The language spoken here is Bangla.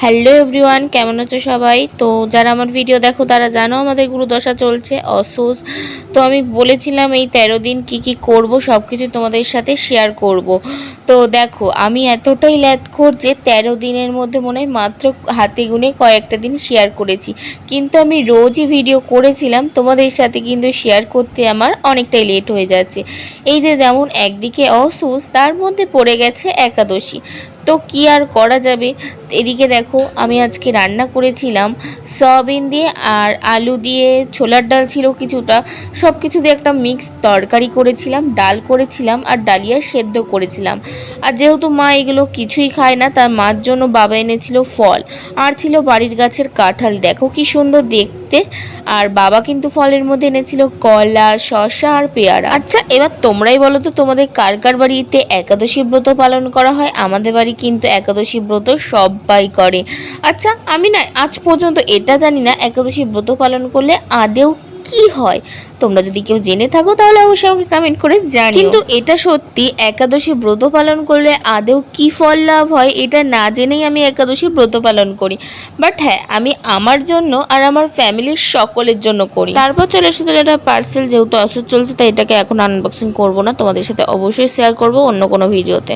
হ্যালো এভরিওয়ান, কেমন আছো সবাই? তো যারা আমার ভিডিও দেখো তারা জানো আমাদের গুরুদশা চলছে অসুস। তো আমি বলেছিলাম এই 13 দিন কি করব সব কিছু তোমাদের সাথে শেয়ার করব। তো দেখো আমি এতটাই ল্যাথখোর যে 13 দিনের মধ্যে মনে হয় মাত্র হাতে গুনে কয়েকটা দিন শেয়ার করেছি, কিন্তু আমি রোজই ভিডিও করেছিলাম তোমাদের সাথে, কিন্তু শেয়ার করতে আমার অনেকটাই লেট হয়ে যাচ্ছে। এই যে যেমন একদিকে অসুস, তার মধ্যে পড়ে গেছে একাদশী। তো কি আর করা যাবে। এদিকে দেখো আমি আজকে রান্না করেছিলাম সয়াবিন দিয়ে আর আলু দিয়ে, ছোলার ডাল ছিল কিছুটা, সব কিছু দিয়ে একটা মিক্স তরকারি করেছিলাম, ডাল করেছিলাম আর ডালিয়া সেদ্ধ করেছিলাম। আর যেহেতু মা এগুলো কিছুই খায় না, তার মার জন্য বাবা এনেছিল ফল, আর ছিল বাড়ির গাছের কাঁঠাল, দেখো কি সুন্দর দেখতে। আর বাবা কিন্তু ফলের মধ্যে এনেছিল কলা, শসা আর পেয়ারা। আচ্ছা এবার তোমরাই বলো তো তোমাদের কার কার বাড়িতে একাদশী ব্রত পালন করা হয়? আমাদের বাড়ি কিন্তু একাদশী ব্রত সবাই করে। আচ্ছা আমি না আজ পর্যন্ত এটা জানি না একাদশী ব্রত পালন করলে আদেও কি হয়। তোমরা যদি কেউ জেনে থাকো তাহলে অবশ্যই আমাকে কমেন্ট করে জানিও। কিন্তু এটা সত্যি, একাদশী ব্রত পালন করলে আদেও কি ফল লাভ হয় এটা না জেনেই আমি একাদশী ব্রত পালন করি। বাট হ্যাঁ, আমি আমার জন্য আর আমার ফ্যামিলির সকলের জন্য করি। তারপর চলে এসেছিল একটা পার্সেল, যেহেতু অসুখ চলছে তাই এটাকে এখন আনবক্সিং করবো না, তোমাদের সাথে অবশ্যই শেয়ার করবো অন্য কোনো ভিডিওতে।